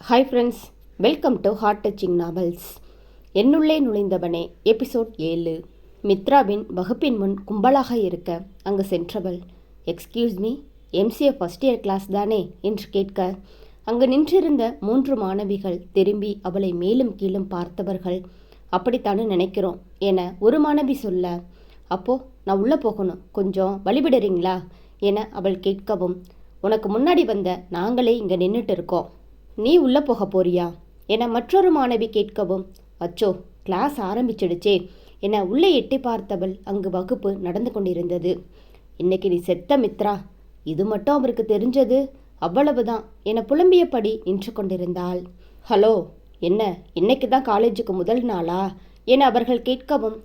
Hi friends, welcome to heart touching novels. என்னுள்ளே நுழைந்தவனே episode 7. மித்ராவின் வகுப்பின் முன் கும்பலாக இருக்க அங்கு சென்றவள், excuse me, MCA first year class தானே என்று கேட்க, அங்கு நின்றிருந்த 3 மாணவிகள் திரும்பி அவளை மேலும் கீழும் பார்த்தவர்கள், அப்படித்தானே நினைக்கிறோம் என ஒரு மாணவி சொல்ல, அப்போ நான் உள்ளே போகணும், கொஞ்சம் வழிவிடுறீங்களா என அவள் கேட்கவும், உனக்கு முன்னாடி வந்த நாங்களே இங்கே நின்றுட்டு இருக்கோம், நீ உள்ளே போக போறியா என மற்றொரு மாணவி கேட்கவும், அச்சோ கிளாஸ் ஆரம்பிச்சிடுச்சே என உள்ளே எட்டி பார்த்தவள் அங்கு வகுப்பு நடந்து கொண்டிருந்தது. இன்னைக்கு நீ செத்த மித்ரா, இது மட்டும் அவருக்கு தெரிஞ்சது அவ்வளவுதான் என புலம்பியபடி நின்று கொண்டிருந்தாள். ஹலோ, என்ன இன்னைக்கு தான் காலேஜுக்கு முதல் நாளா என அவர்கள் கேட்கவும்,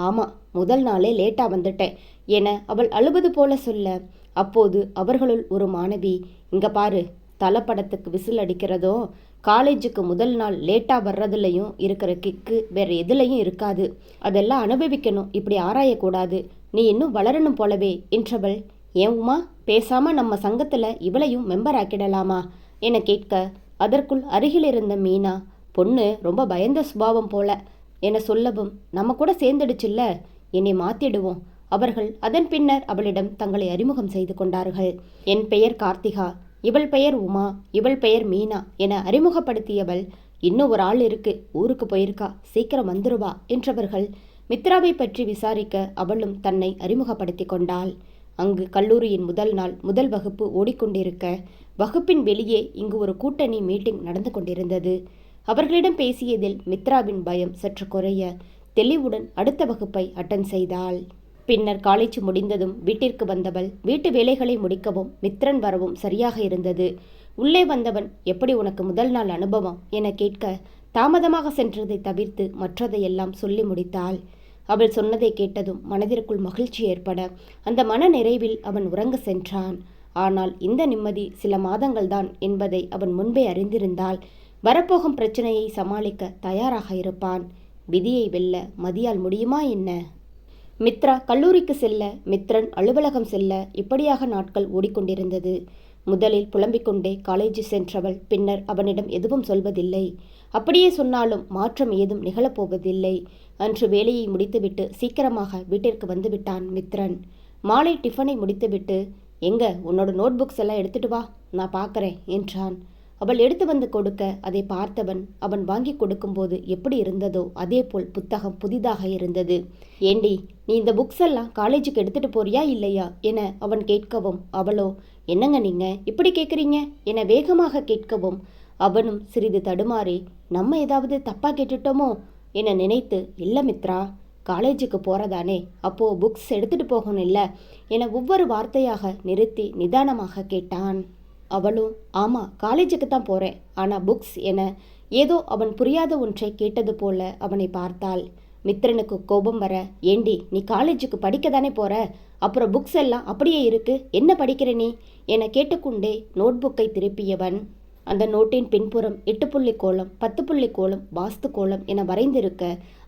ஆமாம் முதல் நாளே லேட்டாக வந்துட்டேன் என அவள் அழுவது போல சொல்ல, அப்போது அவர்களுள் ஒரு மாணவி, இங்கே பாரு, தலைப்படத்துக்கு விசில் அடிக்கிறதும் காலேஜுக்கு முதல் நாள் லேட்டாக வர்றதுலையும் இருக்கிற கிக்கு வேற எதுலையும் இருக்காது, அதெல்லாம் அனுபவிக்கணும், இப்படி ஆராயக்கூடாது, நீ இன்னும் வளரணும் போலவே என்றவள், ஏன் உமா பேசாமல் நம்ம சங்கத்தில் இவளையும் மெம்பர் ஆக்கிடலாமா என கேட்க, அதற்குள் அருகில் இருந்த மீனா, பொண்ணு ரொம்ப பயந்த சுபாவம் போல என சொல்லவும், நம்ம கூட சேர்ந்துடுச்சுல்ல, என்னை மாற்றிடுவோம். அவர்கள் அதன் பின்னர் அவளிடம் தங்களை அறிமுகம் செய்து கொண்டார்கள். என் பெயர் கார்த்திகா, இவள் பெயர் உமா, இவள் பெயர் மீனா என அறிமுகப்படுத்தியவள், இன்னும் ஒரு ஆள் இருக்கு, ஊருக்கு போயிருக்கா, சீக்கிரம் வந்துருவா என்றவர்கள் மித்ராவை பற்றி விசாரிக்க அவளும் தன்னை அறிமுகப்படுத்தி கொண்டாள். அங்கு கல்லூரியின் முதல் நாள் முதல் வகுப்பு ஓடிக்கொண்டிருக்க, வகுப்பின் வெளியே இங்கு ஒரு கூட்டணி மீட்டிங் நடந்து கொண்டிருந்தது. அவர்களிடம் பேசியதில் மித்ராவின் பயம் சற்று குறைய தெளிவுடன் அடுத்த வகுப்பை அட்டன் செய்தாள். பின்னர் காலேஜ் முடிந்ததும் வீட்டிற்கு வந்தவள் வீட்டு வேலைகளை முடிக்கவும் மித்ரன் வரவும் சரியாக இருந்தது. உள்ளே வந்தவன், எப்படி உனக்கு முதல் நாள் அனுபவம் என கேட்க, தாமதமாக சென்றதை தவிர்த்து மற்றதையெல்லாம் சொல்லி முடித்தாள். அவள் சொன்னதை கேட்டதும் மனதிற்குள் மகிழ்ச்சி ஏற்பட அந்த மன நிறைவில் அவன் உறங்க சென்றான். ஆனால் இந்த நிம்மதி சில மாதங்கள்தான் என்பதை அவன் முன்பே அறிந்திருந்தால் வரப்போகும் பிரச்சனையை சமாளிக்க தயாராக இருப்பான். விதியை வெல்ல மதியால் முடியுமா என்ன? மித்ரா கல்லூரிக்கு செல்ல, மித்ரன் அலுவலகம் செல்ல, இப்படியாக நாட்கள் ஓடிக்கொண்டிருந்தது. முதலில் புலம்பிக் கொண்டே காலேஜ் சென்றவள் பின்னர் அவனிடம் எதுவும் சொல்வதில்லை. அப்படியே சொன்னாலும் மாற்றம் ஏதும் நிகழப்போவதில்லை. அன்று வேலையை முடித்துவிட்டு சீக்கிரமாக வீட்டிற்கு வந்துவிட்டான் மித்ரன். மாலை டிஃபனை முடித்துவிட்டு, எங்க உன்னோட நோட்புக்ஸ் எல்லாம் எடுத்துட்டு வா, நான் பார்க்குறேன் என்றான். அவள் எடுத்து வந்து கொடுக்க அதை பார்த்தவன் அவன் வாங்கி கொடுக்கும்போது எப்படி இருந்ததோ அதே போல் புத்தகம் புதிதாக இருந்தது. ஏண்டி, நீ இந்த புக்ஸ் எல்லாம் காலேஜுக்கு எடுத்துட்டு போறியா இல்லையா என அவன் கேட்கவும், அவளோ, என்னங்க நீங்க இப்படி கேட்குறீங்க என வேகமாக கேட்கவும், அவனும் சிறிது தடுமாறி, நம்ம ஏதாவது தப்பா கேட்டுட்டோமோ என நினைத்து, இல்லை மித்ரா, காலேஜுக்கு போறதானே, அப்போ புக்ஸ் எடுத்துட்டு போகணும் இல்லை என ஒவ்வொரு வார்த்தையாக நிறுத்தி நிதானமாக கேட்டான். அவளும், ஆமாம் காலேஜுக்கு தான் போகிறேன், ஆனால் புக்ஸ் என ஏதோ அவன் புரியாத ஒன்றை கேட்டது போல அவனை பார்த்தாள். மித்ரனுக்கு கோபம் வர, ஏண்டி நீ காலேஜுக்கு படிக்க தானே போகிற, அப்புறம் புக்ஸ் எல்லாம் அப்படியே இருக்கு, என்ன படிக்கிற நீ என கேட்டுக்கொண்டே நோட்புக்கை திருப்பியவன். அந்த நோட்டின் பின்புறம் 8 புள்ளி கோலம், 10 புள்ளி கோலம், வாஸ்து கோலம் என வரைந்திருக்க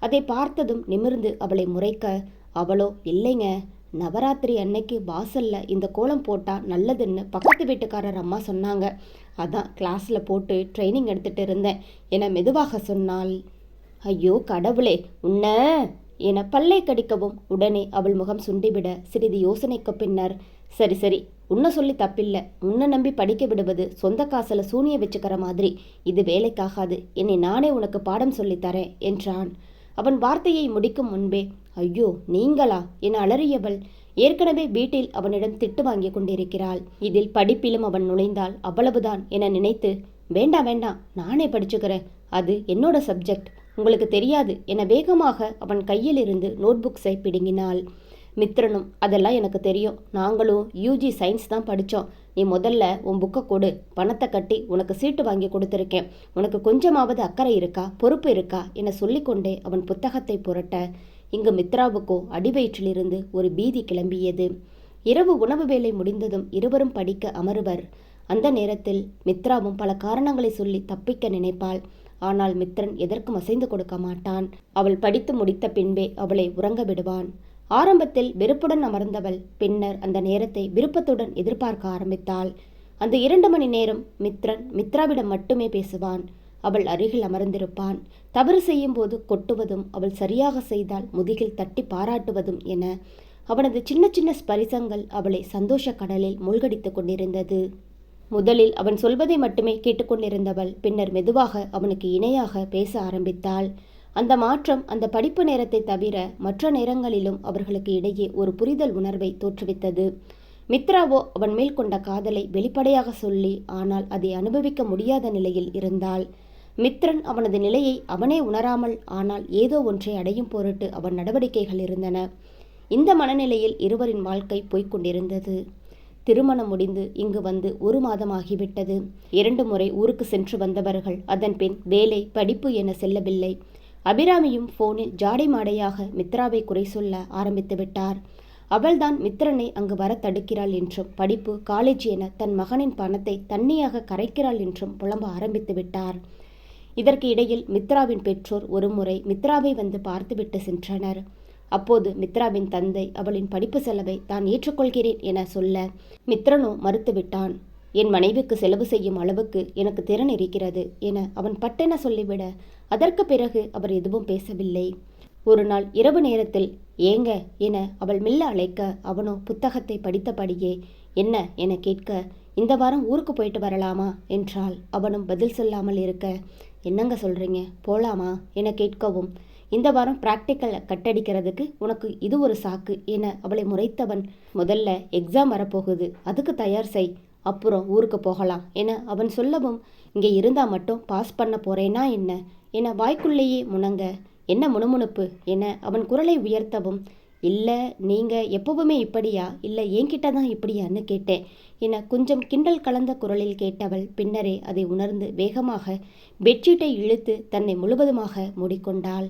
அதை பார்த்ததும் நிமிர்ந்து அவளை முறைக்க, அவளோ, இல்லைங்க, நவராத்திரி அன்னைக்கு வாசல்ல இந்த கோலம் போட்டால் நல்லதுன்னு பக்கத்து வீட்டுக்காரர் அம்மா சொன்னாங்க, அதான் கிளாஸில் போட்டு ட்ரைனிங் எடுத்துகிட்டு இருந்தேன் என மெதுவாக சொன்னாள். ஐயோ கடவுளே, உன்ன என பல்லை கடிக்கவும் உடனே அவள் முகம் சுண்டிவிட சிறிது யோசனைக்கு பின்னர், சரி சரி, உன்னை சொல்லி தப்பில்லை, உன்னை நம்பி படிக்க விடுவது சொந்த காசில் சூனிய வச்சுக்கிற மாதிரி, இது வேலைக்காகாது, என்னை நானே உனக்கு பாடம் சொல்லித்தரேன் என்றான். அவன் வார்த்தையை முடிக்கும் முன்பே, ஐயோ நீங்களா என அலறியவள் ஏற்கனவே வீட்டில் அவனிடம் திட்டு வாங்கி கொண்டிருக்கிறாள். இதில் படிப்பிலும் அவன் நுழைந்தால் அவ்வளவுதான் என நினைத்து, வேண்டாம் வேண்டாம், நானே படிச்சுக்கிறேன், அது என்னோட சப்ஜெக்ட், உங்களுக்கு தெரியாது என வேகமாக அவன் கையில் இருந்து நோட்புக்ஸை பிடுங்கினாள். மித்ரனும், அதெல்லாம் எனக்கு தெரியும், நாங்களும் யூஜி சயின்ஸ் தான் படித்தோம், நீ முதல்ல உன் புக்கை கொடு, பணத்தை கட்டி உனக்கு சீட்டு வாங்கி கொடுத்துருக்கேன், உனக்கு கொஞ்சமாவது அக்கறை இருக்கா, பொறுப்பு இருக்கா என சொல்லிக்கொண்டே அவன் புத்தகத்தை புரட்ட, இங்கு மித்ராவுக்கோ அடிவயிற்றிலிருந்து ஒரு பீதி கிளம்பியது. இரவு உணவு வேலை முடிந்ததும் இருவரும் படிக்க அமருவர். அந்த நேரத்தில் மித்ராவும் பல காரணங்களை சொல்லி தப்பிக்க நினைப்பாள். ஆனால் மித்ரன் எதற்கும் அசைந்து கொடுக்க மாட்டான். அவள் படித்து முடித்த பின்பே அவளை உறங்க விடுவான். ஆரம்பத்தில் வெறுப்புடன் அமர்ந்தவள் பின்னர் அந்த நேரத்தை விருப்பத்துடன் எதிர்பார்க்க ஆரம்பித்தாள். அந்த 2 மணி நேரம் மித்ரன் மித்ராவிடம் மட்டுமே பேசுவான். அவள் அருகில் அமர்ந்திருப்பான். தவறு செய்யும் போது கொட்டுவதும், அவள் சரியாக செய்தால் முதுகில் தட்டி பாராட்டுவதும் என அவனது சின்ன சின்ன ஸ்பரிசங்கள் அவளை சந்தோஷ கடலில் மூழ்கடித்து கொண்டிருந்தது. முதலில் அவன் சொல்வதை மட்டுமே கேட்டுக்கொண்டிருந்தவள் பின்னர் மெதுவாக அவனுக்கு இணையாக பேச ஆரம்பித்தாள். அந்த மாற்றம் அந்த படிப்பு நேரத்தை தவிர மற்ற நேரங்களிலும் அவர்களுக்கு இடையே ஒரு புரிதல் உணர்வை தோற்றுவித்தது. மித்ராவோ அவன் மேல் கொண்ட காதலை வெளிப்படையாக சொல்லி, ஆனால் அதை அனுபவிக்க முடியாத நிலையில் இருந்தாள். மித்ரன் அவனது நிலையை அவனே உணராமல், ஆனால் ஏதோ ஒன்றை அடையும் பொருட்டு அவன் நடவடிக்கைகள் இருந்தன. இந்த மனநிலையில் இருவரின் வாழ்க்கை போய்கொண்டிருந்தது. திருமணம் முடிந்து இங்கு வந்து 1 மாதமாகிவிட்டது. 2 முறை ஊருக்கு சென்று வந்தவர்கள் அதன் பின் வேலை, படிப்பு என செல்லவில்லை. அபிராமியும் போனில் ஜாடை மாடையாக மித்ராவை குறை சொல்ல ஆரம்பித்து விட்டார். அவள்தான் மித்ரனை அங்கு வர தடுக்கிறாள் என்றும், படிப்பு, காலேஜ் என தன் மகனின் பணத்தை தண்ணியாக கரைக்கிறாள் என்றும் புலம்ப ஆரம்பித்து விட்டார். இதற்கு இடையில் மித்ராவின் பெற்றோர் ஒரு முறை மித்ராவை வந்து பார்த்துவிட்டு சென்றனர். அப்போது மித்ராவின் தந்தை அவளின் படிப்பு செலவை தான் ஏற்றுக்கொள்கிறேன் என சொல்ல, மித்ரனோ மறுத்துவிட்டான். என் மனைவிக்கு செலவு செய்யும் அளவுக்கு எனக்கு திறன் இருக்கிறது என அவன் பட்டென சொல்லிவிட, அதற்கு பிறகு அவர் எதுவும் பேசவில்லை. ஒரு நாள் இரவு நேரத்தில் ஏங்க என அவள் மெல்ல அழைக்க, அவனோ புத்தகத்தை படித்தபடியே என்ன என கேட்க, இந்த வாரம் ஊருக்கு போயிட்டு வரலாமா என்றாள். அவனும் பதில் சொல்லாமல் இருக்க, என்னங்க சொல்றீங்க, போலாமா என கேட்கவும், இந்த வாரம் பிராக்டிக்கல் கட்டடிக்கிறதுக்கு உனக்கு இது ஒரு சாக்கு என அவளை முறைத்தவன், முதல்ல எக்ஸாம் வரப்போகுது, அதுக்கு தயார் செய், அப்புறம் ஊருக்கு போகலாம் என அவன் சொல்லவும், இங்கே இருந்தா மட்டும் பாஸ் பண்ண போறேனா என்ன என வாய்க்குள்ளேயே முணங்க, என்ன முணுமுணுப்பு என அவன் குரலை உயர்த்தவும், இல்லை நீங்கள் எப்பவுமே இப்படியா, இல்லை என்கிட்ட தான் இப்படியான்னு கேட்டேன் என கொஞ்சம் கிண்டல் கலந்த குரலில் கேட்டவள் பின்னரே அதை உணர்ந்து வேகமாக பெட்ஷீட்டை இழுத்து தன்னை முழுவதுமாக மூடிக்கொண்டாள்.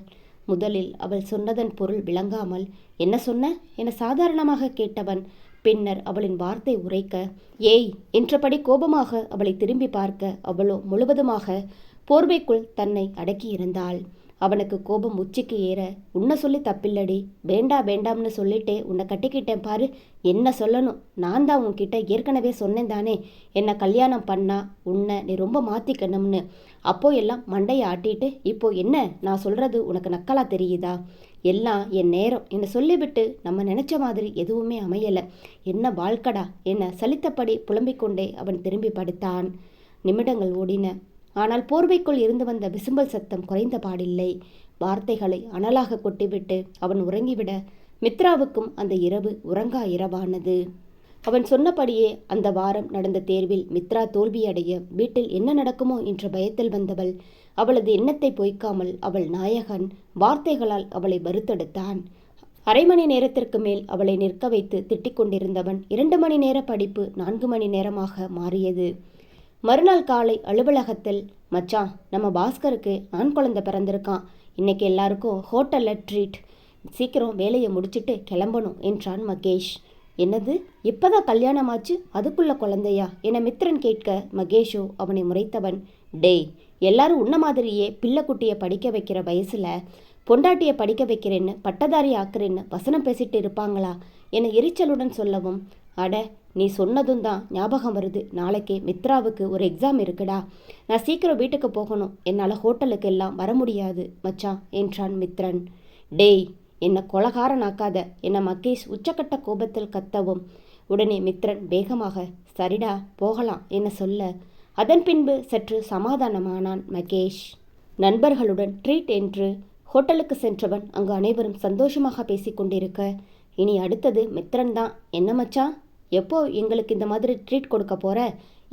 முதலில் அவள் சொன்னதன் பொருள் விளங்காமல், என்ன சொன்ன என சாதாரணமாக கேட்டவன் பின்னர் அவளின் வார்த்தை உரைக்க, ஏய் என்றபடி கோபமாக அவளை திரும்பி பார்க்க, அவளோ முழுவதுமாக போர்வைக்குள் தன்னை அடக்கியிருந்தாள். அவனுக்கு கோபம் உச்சிக்கு ஏற, உன்னை சொல்லி தப்பில்லடி, வேண்டாம்னு சொல்லிட்டே உன்னை கட்டிக்கிட்டேன் பாரு, என்ன சொல்லணும், நான் தான் உன்கிட்ட ஏற்கனவே சொன்னேன் தானே, என்னை கல்யாணம் பண்ணா உன்னை நீ ரொம்ப மாற்றிக்கணும்னு, அப்போ எல்லாம் மண்டையை ஆட்டிட்டு இப்போ என்ன நான் சொல்கிறது உனக்கு நக்கலா தெரியுதா, எல்லாம் என் நேரம் என்னை சொல்லிவிட்டு நம்ம நினச்ச மாதிரி எதுவுமே அமையலை, என்ன வாழ்க்கடா என சலித்தபடி புலம்பிக்கொண்டே அவன் திரும்பி படுத்தான். நிமிடங்கள் ஓடின. ஆனால் போர்வைக்குள் இருந்து வந்த விசும்பல் சத்தம் குறைந்த பாடில்லை. வார்த்தைகளை அனலாக கொட்டிவிட்டு அவன் உறங்கிவிட, மித்ராவுக்கும் அந்த இரவு உறங்கா இரவானது. அவன் சொன்னபடியே அந்த வாரம் நடந்த தேர்வில் மித்ரா தோல்வியடைய வீட்டில் என்ன நடக்குமோ என்ற பயத்தில் வந்தவள் அவளது எண்ணத்தை பொய்க்காமல் அவள் நாயகன் வார்த்தைகளால் அவளை வருத்தெடுத்தான். 1/2 மணி நேரத்திற்கு மேல் அவளை நிற்க வைத்து திட்டிக் கொண்டிருந்தவன் 2 மணி நேர படிப்பு 4 மணி நேரமாக மாறியது. மறுநாள் காலை அலுவலகத்தில், மச்சான் நம்ம பாஸ்கருக்கு ஆண் குழந்தை பிறந்திருக்கான், இன்னைக்கு எல்லாருக்கும் ஹோட்டலில் ட்ரீட், சீக்கிரம் வேலையை முடிச்சுட்டு கிளம்பணும் என்றான் மகேஷ். என்னது, இப்போதான் கல்யாணமாச்சு, அதுக்குள்ள குழந்தையா என மித்ரன் கேட்க, மகேஷோ அவனை முறைத்தவன், டேய் எல்லாரும் உன்ன மாதிரியே பிள்ளைக்குட்டியை படிக்க வைக்கிற வயசில் பொண்டாட்டியை படிக்க வைக்கிறேன்னு பட்டதாரி ஆக்குறேன்னு வசனம் பேசிட்டு இருப்பாங்களா என எரிச்சலுடன் சொல்லவும், அட நீ சொன்னதும் தான் ஞாபகம் வருது, நாளைக்கு மித்ராவுக்கு ஒரு எக்ஸாம் இருக்குடா, நான் சீக்கிரம் வீட்டுக்கு போகணும், என்னால் ஹோட்டலுக்கு எல்லாம் வர முடியாது மச்சான் என்றான் மித்ரன். டேய் என்னை கொலகாரனாக்காத என மகேஷ் உச்சக்கட்ட கோபத்தில் கத்தவும், உடனே மித்ரன் வேகமாக சரிடா போகலாம் என சொல்ல, அதன் பின்பு சற்று சமாதானமானான் மகேஷ். நண்பர்களுடன் ட்ரீட் என்று ஹோட்டலுக்கு சென்றவன் அங்கு அனைவரும் சந்தோஷமாக பேசிக்கொண்டிருக்க, இனி அடுத்தது மித்ரன் தான், என்ன மச்சான் எப்போ எங்களுக்கு இந்த மாதிரி ட்ரீட் கொடுக்க போற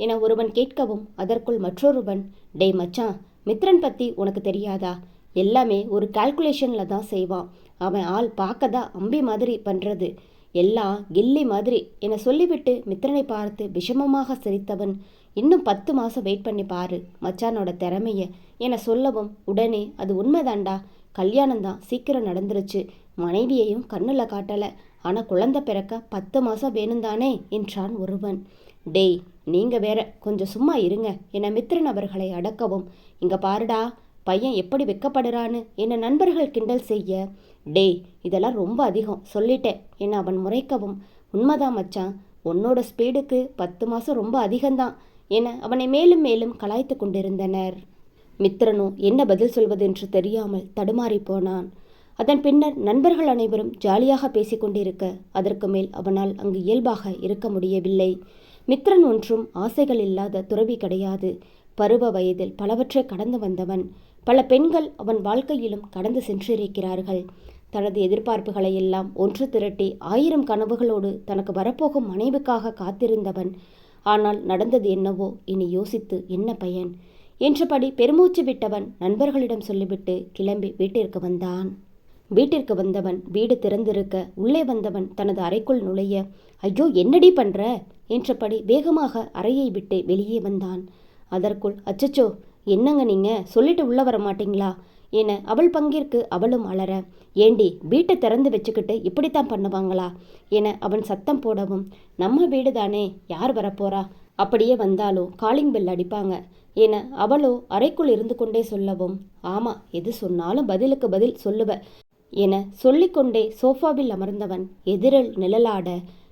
என ஒருவன் கேட்கவும், அதற்குள் மற்றொருவன், டேய் மச்சான் மித்ரன் பற்றி உனக்கு தெரியாதா, எல்லாமே ஒரு கால்குலேஷனில் தான் செய்வான், அவன் ஆள் பார்க்க தான் அம்பி மாதிரி பண்ணுறது, எல்லாம் கில்லி மாதிரி என சொல்லிவிட்டு மித்ரனை பார்த்து விஷமமாக சிரித்தவன், இன்னும் 10 மாதம் வெயிட் பண்ணி பாரு மச்சானோட திறமைய என சொல்லவும், உடனே அது உண்மைதாண்டா, கல்யாணம்தான் சீக்கிரம் நடந்துருச்சு, மனைவியையும் கண்ணில் காட்டலை, ஆனால் குழந்தை பிறக்க 10 மாதம் வேணும்தானே என்றான் ஒருவன். டேய் நீங்கள் வேற கொஞ்சம் சும்மா இருங்க என மித்ரன் அவர்களை அடக்கவும், இங்கே பாருடா பையன் எப்படி வெக்கப்படுறான்னு என நண்பர்கள் கிண்டல் செய்ய, டேய் இதெல்லாம் ரொம்ப அதிகம் சொல்லிட்டேன் என அவன் முறைக்கவும், உண்மைதான் மச்சான், உன்னோட ஸ்பீடுக்கு 10 மாதம் ரொம்ப அதிகம்தான் என அவனை மேலும் மேலும் கலாய்த்து கொண்டிருந்தனர். மித்ரனோ என்ன பதில் சொல்வதென்று தெரியாமல் தடுமாறி போனான். அதன் பின்னர் நண்பர்கள் அனைவரும் ஜாலியாக பேசிக்கொண்டிருக்க அதற்கு மேல் அவனால் அங்கு இயல்பாக இருக்க முடியவில்லை. மித்ரன் ஒன்றும் ஆசைகள் இல்லாத துறவி கிடையாது. பருவ வயதில் பலவற்றை கடந்து வந்தவன். பல பெண்கள் அவன் வாழ்க்கையிலும் கடந்து சென்றிருக்கிறார்கள். தனது எதிர்பார்ப்புகளை எல்லாம் ஒன்று திரட்டி 1000 கனவுகளோடு தனக்கு வரப்போகும் மனைவிக்காக காத்திருந்தவன். ஆனால் நடந்தது என்னவோ, இனி யோசித்து என்ன பயன் என்றபடி பெருமூச்சு விட்டவன் நண்பர்களிடம் சொல்லிவிட்டு கிளம்பி வீட்டிற்கு வந்தான். வீட்டிற்கு வந்தவன் வீடு திறந்திருக்க உள்ளே வந்தவன் தனது அறைக்குள் நுழைய, ஐயோ என்னடி பண்ற என்றபடி வேகமாக அறையை விட்டு வெளியே வந்தான். அதற்குள், அச்சச்சோ என்னங்க நீங்க சொல்லிட்டு உள்ள வர மாட்டீங்களா என அவள் பங்கிற்கு அவளும் அலற, ஏண்டி வீட்டை திறந்து வச்சுக்கிட்டு இப்படித்தான் பண்ணுவாங்களா என அவன் சத்தம் போடவும், நம்ம வீடு தானே, யார் வரப்போறா, அப்படியே வந்தாலும் காலிங் பெல் அடிப்பாங்க என அவளோ அறைக்குள் இருந்து கொண்டே சொல்லவும், ஆமா எது சொன்னாலும் பதிலுக்கு பதில் சொல்லுவ என சொல்லிக்கொண்டே சோஃபாவில் அமர்ந்தவன் எதிரில் நிழலாட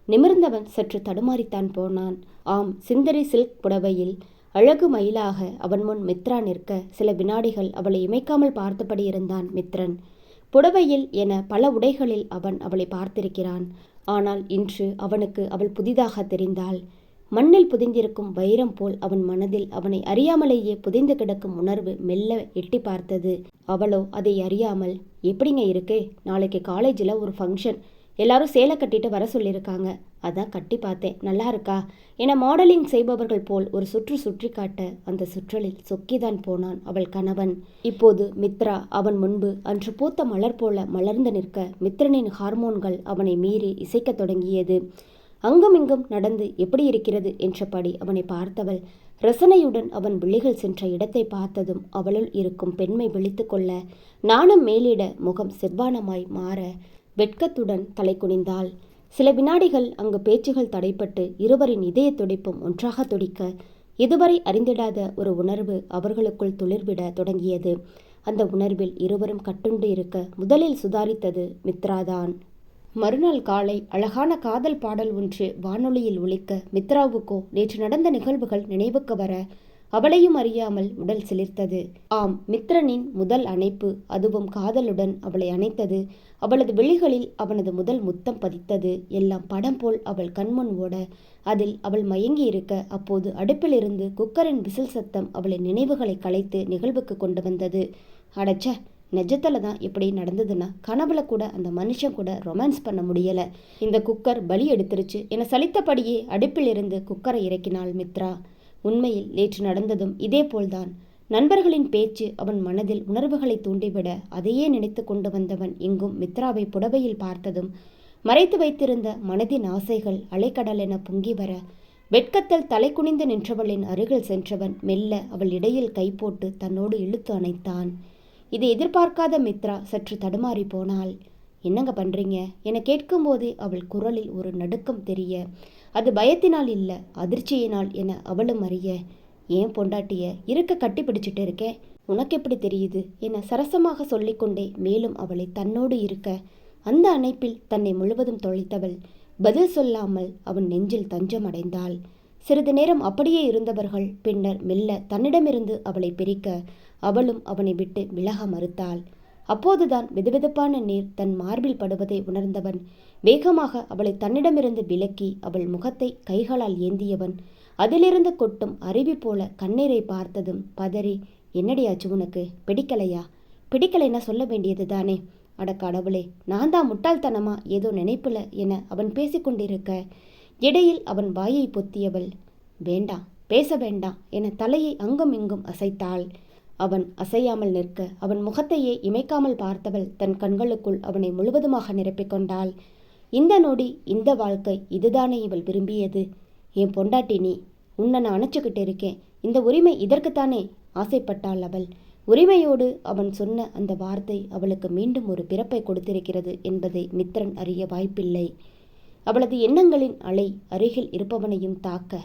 நிமிர்ந்தவன் சற்று தடுமாறித்தான் போனான். ஆம், சிந்தரி சில்க் புடவையில் அழகு மயிலாக அவன் முன் மித்ரா நிற்க சில வினாடிகள் அவளை இமைக்காமல் பார்த்தபடி இருந்தான் மித்ரன். புடவையில் என பல உடைகளில் அவன் அவளை பார்த்திருக்கிறான். ஆனால் இன்று அவனுக்கு அவள் புதிதாக தெரிந்தாள். மண்ணில் புதைந்திருக்கும் வைரம் போல் அவன் மனதில் அவனை அறியாமலேயே புதைந்து கிடக்கும் உணர்வு மெல்ல எட்டி பார்த்தது. அவளோ அதை அறியாமல், எப்படிங்க இருக்கு, நாளைக்கு காலேஜில் ஒரு ஃபங்க்ஷன், எல்லாரும் சேலை கட்டிட்டு வர சொல்லியிருக்காங்க, அதான் கட்டி பார்த்தேன், நல்லா இருக்கா என மாடலிங் செய்பவர்கள் போல் ஒரு சுற்று சுற்றி காட்ட அந்த சுற்றலில் சொக்கிதான் போனான் அவள் கணவன். இப்போது மித்ரா அவன் முன்பு அன்று பூத்த மலர் போல மலர்ந்து நிற்க மித்ரனின் ஹார்மோன்கள் அவனை மீறி இசைக்கத் தொடங்கியது. அங்குமிங்கும் நடந்து எப்படி இருக்கிறது என்றபடி அவனை பார்த்தவள் ரசனையுடன் அவன் விழிகள் சென்ற இடத்தை பார்த்ததும் அவளுள் இருக்கும் பெண்மை விழித்து கொள்ள நாணம் மேலிட முகம் செவ்வானமாய் மாற வெட்கத்துடன் தலை குனிந்தாள். சில வினாடிகள் அங்கு பேச்சுகள் தடைப்பட்டு இருவரின் இதய துடிப்பும் ஒன்றாக துடிக்க இதுவரை அறிந்திடாத ஒரு உணர்வு அவர்களுக்குள் துளிர்விட தொடங்கியது. அந்த உணர்வில் இருவரும் கட்டுண்டு இருக்க முதலில் சுதாரித்தது மித்ராதான். மறுநாள் காலை அழகான காதல் பாடல் ஒன்று வானொலியில் ஒலிக்க மித்ராவுக்கோ நேற்று நடந்த நிகழ்வுகள் நினைவுக்கு வர அவளையும் அறியாமல் உடல் சிலிர்த்தது. ஆம், மித்ரனின் முதல் அணைப்பு, அதுவும் காதலுடன் அவளை அணைத்தது. அவளது விழிகளில் அவனது முதல் முத்தம் பதித்தது. எல்லாம் படம் போல் அவள் கண்முன் ஓட அதில் அவள் மயங்கி இருக்க அப்போது அடுப்பிலிருந்து குக்கரின் விசில் சத்தம் அவளின் நினைவுகளை கலைத்து நிகழ்வுக்கு கொண்டு வந்தது. அடச்ச, நிஜத்துல தான் இப்படி நடந்ததுன்னா கனவுல கூட அந்த மனுஷன் கூட ரொமான்ஸ் பண்ண முடியல, இந்த குக்கர் பலி எடுத்துருச்சு என சலித்தபடியே அடுப்பில் இருந்து குக்கரை இறக்கினாள் மித்ரா. உண்மையில் நேற்று நடந்ததும் இதே போல்தான். நண்பர்களின் பேச்சு அவன் மனதில் உணர்வுகளை தூண்டிவிட அதையே நினைத்து கொண்டு வந்தவன் இங்கும் மித்ராவை புடவையில் பார்த்ததும் மறைத்து வைத்திருந்த மனதின் ஆசைகள் அலைக்கடல் என பொங்கி வர வெட்கத்தில் தலை குனிந்து நின்றவளின் அருகில் சென்றவன் மெல்ல அவள் இடையில் கை போட்டு தன்னோடு இழுத்து அணைத்தான். இதை எதிர்பார்க்காத மித்ரா சற்று தடுமாறி போனாள். என்னங்க பண்றீங்க என கேட்கும்போதே அவள் குரலில் ஒரு நடுக்கம் தெரிய, அது பயத்தினால் இல்ல அதிர்ச்சியினால் என அவளும் அறிய, ஏன் பொண்டாட்டிய இருக்க கட்டி பிடிச்சிட்டு இருக்கேன், உனக்கு எப்படி தெரியுது என சரசமாக சொல்லிக்கொண்டே மேலும் அவளை தன்னோடு இருக்க அந்த அணைப்பில் தன்னை முழுவதும் தொலைத்தவள் பதில் சொல்லாமல் அவன் நெஞ்சில் தஞ்சம் அடைந்தாள். சிறிது நேரம் அப்படியே இருந்தவர்கள் பின்னர் மெல்ல தன்னிடமிருந்து அவளை பிரிக்க அவளும் அவனை விட்டு விலக மறுத்தாள். அப்போதுதான் வெதுவெதுப்பான நீர் தன் மார்பில் படுவதை உணர்ந்தவன் வேகமாக அவளை தன்னிடமிருந்து விலக்கி அவள் முகத்தை கைகளால் ஏந்தியவன் அதிலிருந்து கொட்டும் அருவி போல கண்ணீரை பார்த்ததும் பதறி, என்னடியாச்சு உனக்கு, பிடிக்கலையா, பிடிக்கலைன்னா சொல்ல வேண்டியது தானே, அட கடவுளே, நான் தான் முட்டாள்தனமா ஏதோ நினைப்புல என அவன் பேசிக்கொண்டிருக்க இடையில் அவன் வாயை பொத்தியவள், வேண்டாம் பேச வேண்டாம் என தலையை அங்கும் இங்கும் அசைத்தாள். அவன் அசையாமல் நிற்க அவன் முகத்தையே இமைக்காமல் பார்த்தவள் தன் கண்களுக்குள் அவனை முழுவதுமாக நிரப்பிக்கொண்டாள். இந்த நொடி, இந்த வாழ்க்கை, இதுதானே இவள் விரும்பியது. என் பொண்டாட்டி நீ, உன்னை நான் அணைச்சிக்கிட்டு இருக்கேன், இந்த உரிமை இதற்குத்தானே ஆசைப்பட்டாள் அவள். உரிமையோடு அவன் சொன்ன அந்த வார்த்தை அவளுக்கு மீண்டும் ஒரு பிறப்பை கொடுத்திருக்கிறது என்பதை மித்ரன் அறிய வாய்ப்பில்லை. அவளது எண்ணங்களின் அலை அருகில் இருப்பவனையும் தாக்க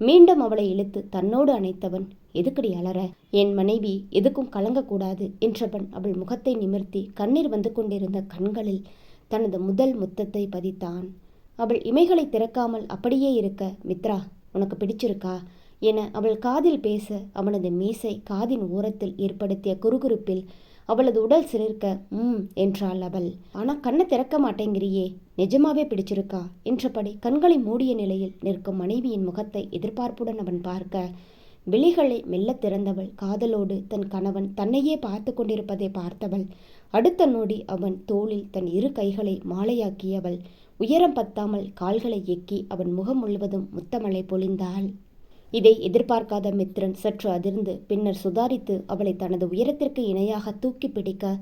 மீண்டும் அவளை இழுத்து தன்னோடு அணைத்தவன், எதுக்கடி அலற, என் மனைவி எதுக்கும் கலங்கக்கூடாது என்றவன் அவள் முகத்தை நிமிர்த்தி கண்ணீர் வந்து கொண்டிருந்த கண்களில் தனது முதல் முத்தத்தை பதித்தான். அவள் இமைகளை திறக்காமல் அப்படியே இருக்க, மித்ரா உனக்கு பிடிச்சிருக்கா என அவள் காதில் பேச, அவனது மீசை காதின் ஓரத்தில் ஏற்படுத்திய குறுகுறுப்பில் அவளது உடல் சிலிர்க்க என்றாள் அவள். ஆனா கண்ணை திறக்க மாட்டேங்கிறியே, நிஜமாவே பிடிச்சிருக்கா என்றபடி கண்களை மூடிய நிலையில் நிற்கும் மனைவியின் முகத்தை எதிர்பார்ப்புடன் அவன் பார்க்க, விழிகளை மெல்ல திறந்தவள் காதலோடு தன் கணவன் தன்னையே பார்த்து கொண்டிருப்பதை பார்த்தவள் அடுத்த நொடி அவன் தோளில் தன் இரு கைகளை மாலையாக்கியவள் உயரம் பத்தாமல் கால்களை எக்கி அவன் முகம் முழுவதும் முத்தமழை பொழிந்தாள். இதை எதிர்பார்க்காத மித்ரன் சற்று அதிர்ந்து பின்னர் சுதாரித்து அவளை தனது உயரத்திற்கு இணையாக தூக்கி பிடிக்க,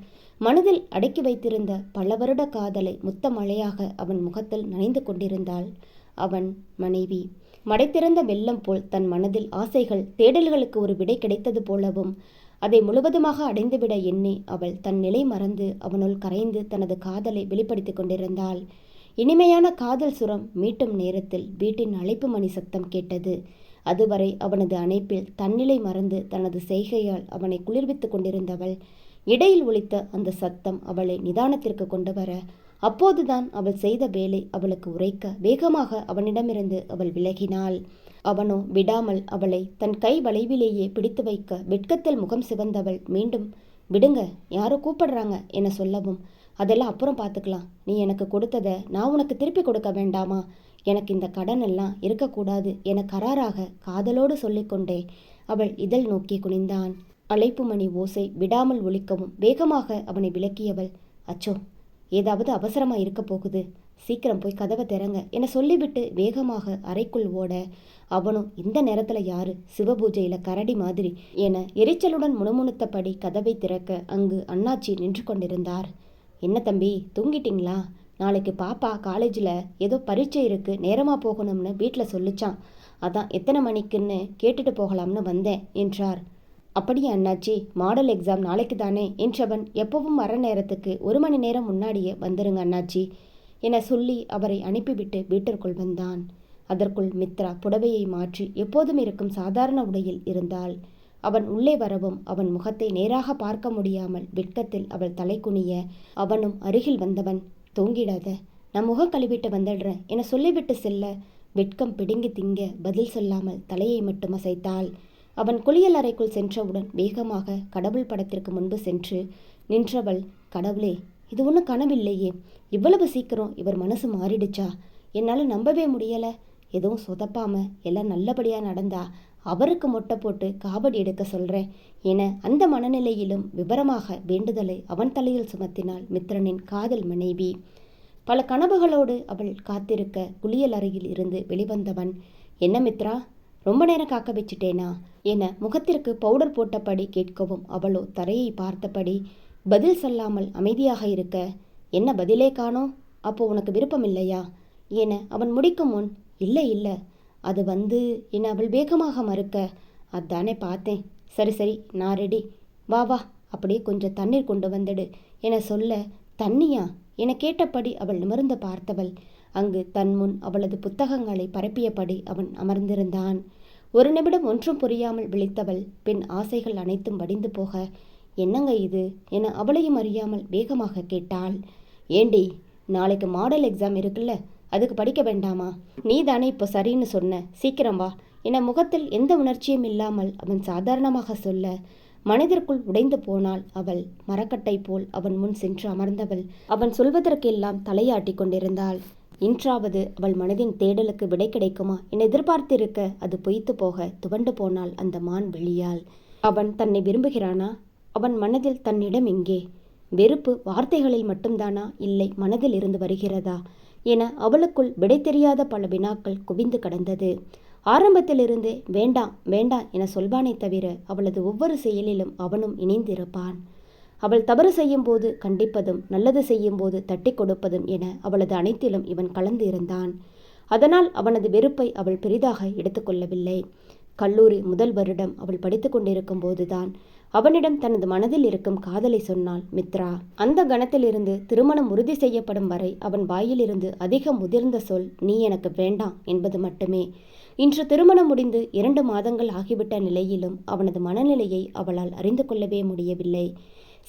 மனதில் அடக்கி வைத்திருந்த பல வருட காதலை முத்தமழையாக அவன் முகத்தில் நனைந்து கொண்டிருந்தாள் அவன் மனைவி. மடைத்திறந்த வெள்ளம் போல் தன் மனதில் ஆசைகள் தேடல்களுக்கு ஒரு விடை கிடைத்தது போலவும் அதை முழுவதுமாக அடைந்துவிட எண்ணி அவள் தன் நிலை மறந்து அவனுள் கரைந்து தனது காதலை வெளிப்படுத்தி கொண்டிருந்தாள். இனிமையான காதல் சுரம் மீட்டும் நேரத்தில் வீட்டின் அழைப்பு மணி சத்தம் கேட்டது. அதுவரை அவனது அணைப்பில் தன்னிலை மறந்து தனது செய்கையால் அவனை குளிர்வித்துக் கொண்டிருந்தவள் இடையில் ஒலித்த அந்த சத்தம் அவளை நிதானத்திற்கு கொண்டு வர, அப்போதுதான் அவள் செய்த வேலை அவளுக்கு உரைக்க வேகமாக அவனிடமிருந்து அவள் விலகினாள். அவனோ விடாமல் அவளை தன் கை வளைவிலேயே பிடித்து வைக்க, வெட்கத்தில் முகம் சிவந்தவள் மீண்டும் விடுங்க, யாரோ கூப்பிடுறாங்க என சொல்லவும், அதெல்லாம் அப்புறம் பார்த்துக்கலாம், நீ எனக்கு கொடுத்ததை நான் உனக்கு திருப்பி கொடுக்க வேண்டாமா, எனக்கு இந்த கடன் எல்லாம் இருக்கக்கூடாது என கராராக காதலோடு சொல்லிக்கொண்டே அவள் இதழ் நோக்கி குனிந்தான். அழைப்பு மணி ஓசை விடாமல் ஒலிக்கவும் வேகமாக அவனை விலக்கியவள், அச்சோ ஏதாவது அவசரமா இருக்க போகுது, சீக்கிரம் போய் கதவை திறங்க என சொல்லிவிட்டு வேகமாக அறைக்குள் ஓட, அவனும் இந்த நேரத்துல யாரு சிவபூஜையில கரடி மாதிரி என எரிச்சலுடன் முணுமுணுத்தபடி கதவை திறக்க அங்கு அண்ணாச்சி நின்று கொண்டிருந்தார். என்ன தம்பி, தூங்கிட்டீங்களா? நாளைக்கு பாப்பா காலேஜில் ஏதோ பரீட்சை இருக்குது, நேரமாக போகணும்னு வீட்டில் சொல்லிச்சான், அதான் எத்தனை மணிக்குன்னு கேட்டுட்டு போகலாம்னு வந்தேன் என்றார். அப்படியே அண்ணாச்சி, மாடல் எக்ஸாம் நாளைக்கு தானே என்றவன் எப்பவும் வர நேரத்துக்கு 1 மணி நேரம் முன்னாடியே வந்துருங்க அண்ணாச்சி என சொல்லி அவரை அனுப்பிவிட்டு வீட்டிற்குள் வந்தான். அதற்குள் மித்ரா புடவையை மாற்றி எப்போதும் இருக்கும் சாதாரண உடையில் இருந்தாள். அவன் உள்ளே வரவும் அவன் முகத்தை நேராக பார்க்க முடியாமல் வெட்கத்தில் அவள் தலை குனிய, அவனும் அருகில் வந்தவன், தூங்கிடாத, நான் முகம் கழுவிட்டு வந்துடுறேன் என சொல்லிவிட்டு செல்ல, வெட்கம் பிடுங்கி திங்க பதில் சொல்லாமல் தலையை மட்டும் அசைத்தாள். அவன் குளியல் அறைக்குள் சென்றவுடன் வேகமாக கடவுள் படத்திற்கு முன்பு சென்று நின்றவள், கடவுளே, இது ஒன்றும் கனவில்லையே, இவ்வளவு சீக்கிரம் இவர் மனசு மாறிடுச்சா, என்னால் நம்பவே முடியலை, எதுவும் சொதப்பாம எல்லாம் நல்லபடியாக நடந்தா அவருக்கு மொட்டை போட்டு காவடி எடுக்க சொல்கிறேன் என அந்த மனநிலையிலும் விபரமாக வேண்டுதலை அவன் தலையில் சுமத்தினாள் மித்ரனின் காதல் மனைவி. பல கனவுகளோடு அவள் காத்திருக்க குளியல் அறையில் இருந்து வெளிவந்தவன், என்ன மித்ரா, ரொம்ப நேரம் காக்க வச்சுட்டேனா என முகத்திற்கு பவுடர் போட்டபடி கேட்கவும் அவளோ தரையை பார்த்தபடி பதில் சொல்லாமல் அமைதியாக இருக்க, என்ன பதிலே காணோம், அப்போ உனக்கு விருப்பம் இல்லையா என அவன் முடிக்கும் முன், இல்லை இல்லை அது என அவள் வேகமாக மறுக்க, அதானே பார்த்தேன், சரி சரி நான் ரெடி, வா வா அப்படியே கொஞ்சம் தண்ணீர் கொண்டு வந்துடு என சொல்ல, தண்ணியா என கேட்டபடி அவள் நிமிர்ந்து பார்த்தவள் அங்கு தன் முன் அவளது புத்தகங்களை பரப்பியபடி அவன் அமர்ந்திருந்தான். ஒரு நிமிடம் ஒன்றும் புரியாமல் விழித்தவள் பின் ஆசைகள் அனைத்தும் வடிந்து போக, என்னங்க இது என அவளையும் அறியாமல் வேகமாக கேட்டாள். ஏண்டி, நாளைக்கு மாடல் எக்ஸாம் இருக்குல்ல, அதுக்கு படிக்க வேண்டாமா, நீ தானே இப்போ சரின்னு சொன்ன, சீக்கிரம் வா என முகத்தில் எந்த உணர்ச்சியும் இல்லாமல் அவன் சாதாரணமாக சொல்ல, மனதிற்குள் உடைந்து போனாள் அவள். மரக்கட்டை போல் அவன் முன் சென்று அமர்ந்தவள் அவன் சொல்வதற்கெல்லாம் தலையாட்டி கொண்டிருந்தாள். இன்றாவது அவள் மனதின் தேடலுக்கு விடை கிடைக்குமா என எதிர்பார்த்திருக்க அது பொய்த்து போக துவண்டு போனாள் அந்த மான் வெளியால். அவன் தன்னை விரும்புகிறானா? அவன் மனதில் தன்னிடம் எங்கே? வெறுப்பு வார்த்தைகளில் மட்டும்தானா, இல்லை மனதில் இருந்து வருகிறதா என அவளுக்குள் விடை தெரியாத பல வினாக்கள் குவிந்து கடந்தது. ஆரம்பத்திலிருந்து வேண்டாம் வேண்டாம் என சொல்வானே தவிர அவளது ஒவ்வொரு செயலிலும் அவனும் இணைந்திருப்பான். அவள் தவறு செய்யும் போது கண்டிப்பதும் நல்லது செய்யும் போது தட்டி கொடுப்பதும் என அவளது அனைத்திலும் இவன் கலந்து இருந்தான். அதனால் அவனது வெறுப்பை அவள் பெரிதாக எடுத்துக்கொள்ளவில்லை. கல்லூரி முதல் வருடம் அவள் படித்து கொண்டிருக்கும் போதுதான் அவனிடம் தனது மனதில் இருக்கும் காதலை சொன்னாள் மித்ரா. அந்த கணத்திலிருந்து திருமணம் உறுதி செய்யப்படும் வரை அவன் வாயிலிருந்து அதிக முதிர்ந்த சொல் நீ எனக்கு வேண்டாம் என்பது மட்டுமே. இன்று திருமணம் முடிந்து 2 மாதங்கள் ஆகிவிட்ட நிலையிலும் அவனது மனநிலையை அவளால் அறிந்து கொள்ளவே முடியவில்லை.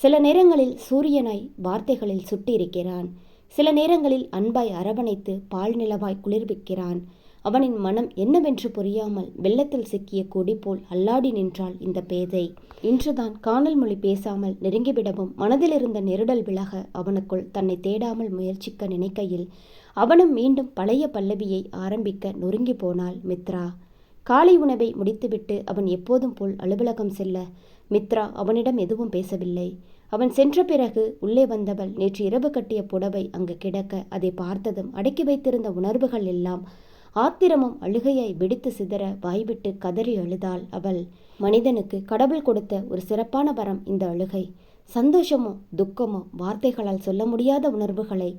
சில நேரங்களில் சூரியனாய் வார்த்தைகளில் சுட்டியிருக்கிறான், சில நேரங்களில் அன்பாய் அரவணைத்து பால் நிலவாய் குளிர்விக்கிறான். அவனின் மனம் என்னவென்று புரியாமல் வெள்ளத்தில் சிக்கிய கொடி போல் அல்லாடி நின்றாள் இந்த பேதை. இன்றுதான் காணல் மொழி பேசாமல் நெருங்கிவிடவும் மனதிலிருந்த நெருடல் விலக அவனுக்குள் தன்னை தேடாமல் முயற்சிக்க நினைக்கையில் அவனும் மீண்டும் பழைய பல்லவியை ஆரம்பிக்க நொறுங்கி போனாள் மித்ரா. காலை உணவை முடித்துவிட்டு அவன் எப்போதும் போல் அலுவலகம் செல்ல மித்ரா அவனிடம் எதுவும் பேசவில்லை. அவன் சென்ற பிறகு உள்ளே வந்தவள் நேற்று இரவு கட்டிய புடவை அங்கு கிடக்க அதை பார்த்ததும் அடக்கி வைத்திருந்த உணர்வுகள் எல்லாம் ஆத்திரமும் அழுகையாய் வெடித்து சிதற வாய்விட்டு கதறி அழுதாள் அவள். மனிதனுக்கு கடவுள் கொடுத்த ஒரு சிறப்பான வரம் இந்த அழுகை. சந்தோஷமோ துக்கமோ வார்த்தைகளால் சொல்ல முடியாத உணர்வுகளை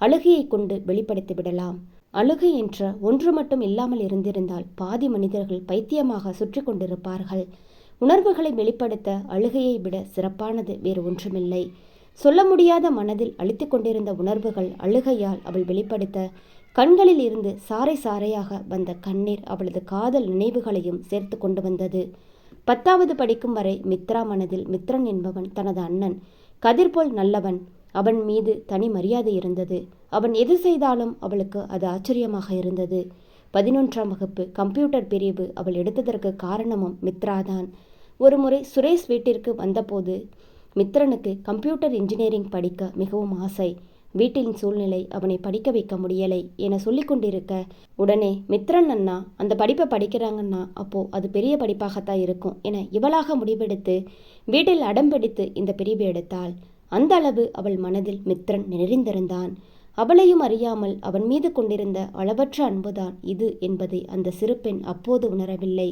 அழுகையை கொண்டு வெளிப்படுத்தி விடலாம். அழுகை என்ற ஒன்று மட்டும் இல்லாமல் இருந்திருந்தால் பாதி மனிதர்கள் பைத்தியமாக சுற்றி கொண்டிருப்பார்கள். உணர்வுகளை வெளிப்படுத்த அழுகையை விட சிறப்பானது வேறு ஒன்றுமில்லை. சொல்ல முடியாத மனதில் அழித்து கொண்டிருந்த உணர்வுகள் அழுகையால் அவள் வெளிப்படுத்த கண்களில் இருந்து சாறை சாறையாக வந்த கண்ணீர் அவளது காதல் நினைவுகளையும் சேர்த்து கொண்டு வந்தது. 10வது படிக்கும் வரை மித்ரா மனதில் மித்ரன் என்பவன் தனது அண்ணன். கதிர் போல் நல்லவன். அவன் மீது தனி மரியாதை இருந்தது. அவன் எது செய்தாலும் அவளுக்கு அது ஆச்சரியமாக இருந்தது. 11ஆம் வகுப்பு கம்ப்யூட்டர் பிரிவு அவள் எடுத்ததற்கு காரணமும் மித்ராதான். ஒருமுறை சுரேஷ் வீட்டிற்கு வந்தபோது மித்ரனுக்கு கம்ப்யூட்டர் இன்ஜினியரிங் படிக்க மிகவும் ஆசை. வீட்டின் சூழ்நிலை அவனை படிக்க வைக்க முடியலை என சொல்லி கொண்டிருக்க உடனே மித்ரன் அண்ணா அந்த படிப்பை படிக்கிறாங்கன்னா அப்போ அது பெரிய படிப்பாகத்தான் இருக்கும் என இவளாக முடிவெடுத்து வீட்டில் அடம்பிடித்து இந்த பிரிவு எடுத்தாள். அந்த அளவு அவள் மனதில் மித்ரன் நிறைந்திருந்தான். அவளையும் அறியாமல் அவன் மீது கொண்டிருந்த அளவற்ற அன்புதான் இது என்பதை அந்த சிறு பெண் அப்போது உணரவில்லை.